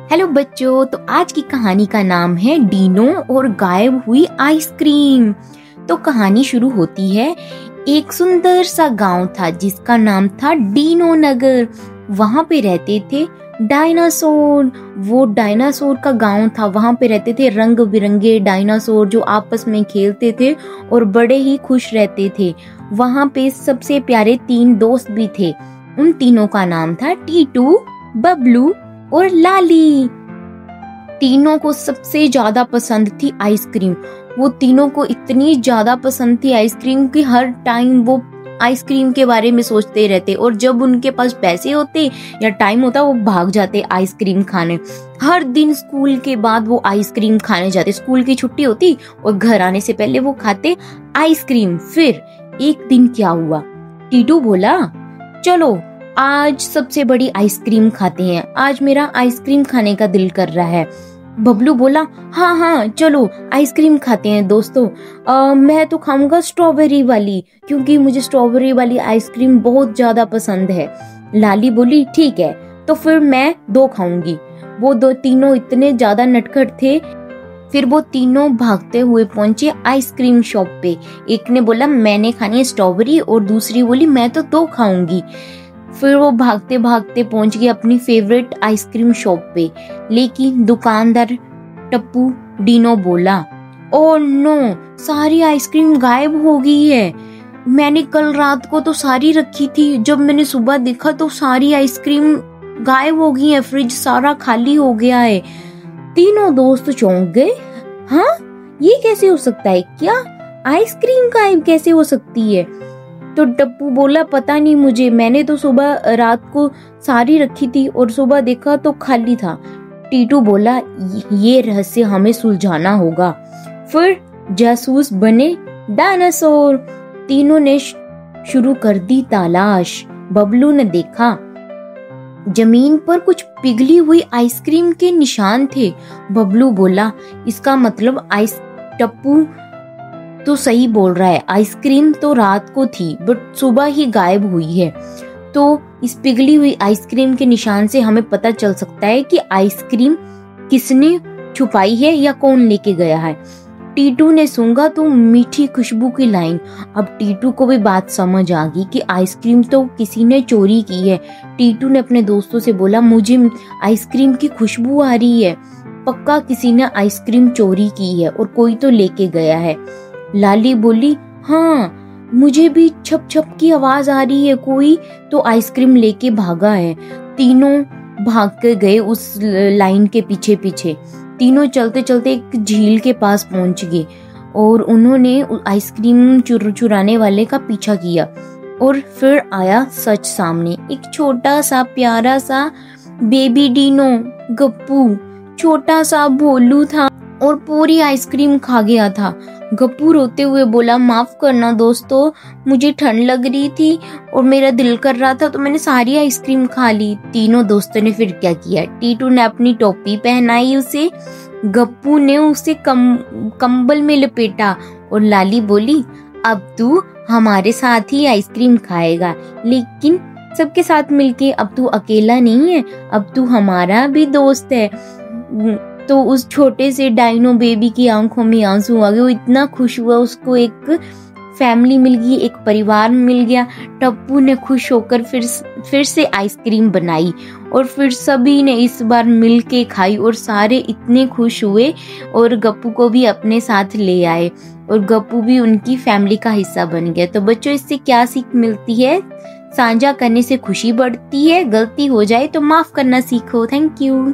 Hello बच्चों, तो आज की कहानी का नाम है डीनो और गायब हुई आइसक्रीम। तो कहानी शुरू होती है। एक सुंदर सा गांव था जिसका नाम था डीनो नगर। वहां पे रहते थे डायनासोर। वो डायनासोर का गांव था। वहां पे रहते थे रंग बिरंगे डायनासोर जो आपस में खेलते थे और बड़े ही खुश रहते थे। वहां पे सबसे प्यारे 3 दोस्त भी थे। उन तीनों का नाम था टीटू, बबलू और लाली। तीनों को सबसे ज्यादा पसंद थी आइसक्रीम। वो तीनों को इतनी ज्यादा पसंद थी आइसक्रीम कि हर टाइम वो आइसक्रीम के बारे में सोचते रहते, और जब उनके पास पैसे होते या टाइम होता वो भाग जाते आइसक्रीम खाने। हर दिन स्कूल के बाद वो आइसक्रीम खाने जाते। स्कूल की छुट्टी होती और घर आने से पहले वो खाते आइसक्रीम। फिर एक दिन क्या हुआ, टीटू बोला चलो आज सबसे बड़ी आइसक्रीम खाते हैं, आज मेरा आइसक्रीम खाने का दिल कर रहा है। बबलू बोला हाँ चलो आइसक्रीम खाते हैं दोस्तों। मैं तो खाऊंगा स्ट्रॉबेरी वाली, क्योंकि मुझे स्ट्रॉबेरी वाली आइसक्रीम बहुत ज्यादा पसंद है। लाली बोली ठीक है, तो फिर मैं 2 खाऊंगी। वो तीनों इतने ज्यादा नटखट थे। फिर वो तीनों भागते हुए पहुंचे आइसक्रीम शॉप पे। एक ने बोला मैंने खानी है स्ट्रॉबेरी और दूसरी बोली मैं तो 2 खाऊंगी। फिर वो भागते भागते पहुंच गए अपनी फेवरेट आइसक्रीम शॉप पे। लेकिन दुकानदार टप्पू डीनो बोला ओह नो, सारी आइसक्रीम गायब हो गई है। मैंने कल रात को तो सारी रखी थी, जब मैंने सुबह देखा तो सारी आइसक्रीम गायब हो गई है, फ्रिज सारा खाली हो गया है। तीनों दोस्त चौंक गए। हाँ, ये कैसे हो सकता है? क्या आइसक्रीम गायब कैसे हो सकती है? तो टप्पू बोला पता नहीं मुझे, मैंने तो सुबह रात को सारी रखी थी और सुबह देखा तो खाली था। टीटू बोला ये रहस्य हमें सुलझाना होगा। फिर जासूस बने डायनासोर। तीनों ने शुरू कर दी तलाश। बबलू ने देखा जमीन पर कुछ पिघली हुई आइसक्रीम के निशान थे। बबलू बोला इसका मतलब टप्पू तो सही बोल रहा है, आइसक्रीम तो रात को थी बट सुबह ही गायब हुई है। तो इस पिघली हुई आइसक्रीम के निशान से हमें पता चल सकता है कि आइसक्रीम किसने छुपाई है या कौन लेके गया है। टीटू ने सूंघा तो मीठी खुशबू की लाइन। अब टीटू को भी बात समझ आ गई कि आइसक्रीम तो किसी ने चोरी की है। टीटू ने अपने दोस्तों से बोला मुझे आइसक्रीम की खुशबू आ रही है, पक्का किसी ने आइसक्रीम चोरी की है और कोई तो लेके गया है। लाली बोली हाँ, मुझे भी छप छप की आवाज आ रही है, कोई तो आइसक्रीम लेके भागा है। तीनों भाग के गए उस लाइन के पीछे पीछे। तीनों चलते चलते एक झील के पास पहुंच गए और उन्होंने आइसक्रीम चुराने वाले का पीछा किया। और फिर आया सच सामने। एक छोटा सा प्यारा सा बेबी डीनो गप्पू, छोटा सा भोलू था और पूरी आइसक्रीम खा गया था। गप्पू रोते हुए बोला माफ करना दोस्तों, मुझे ठंड लग रही थी और मेरा दिल कर रहा था तो मैंने सारी आइसक्रीम खा ली। तीनों दोस्तों ने फिर क्या किया, टीटू ने अपनी टोपी पहनाई उसे, गप्पू ने उसे कंबल में लपेटा और लाली बोली अब तू हमारे साथ ही आइसक्रीम खाएगा, लेकिन सबके साथ मिलके। अब तू अकेला नहीं है, अब तू हमारा भी दोस्त है। तो उस छोटे से डायनो बेबी की आंखों में आंसू आ गए। वो इतना खुश हुआ, उसको एक फैमिली मिल गई, एक परिवार मिल गया। टप्पू ने खुश होकर फिर से आइसक्रीम बनाई और फिर सभी ने इस बार मिल के खाई और सारे इतने खुश हुए और गप्पू को भी अपने साथ ले आए और गप्पू भी उनकी फैमिली का हिस्सा बन गया। तो बच्चों, इससे क्या सीख मिलती है? साझा करने से खुशी बढ़ती है, गलती हो जाए तो माफ करना सीखो। Thank you.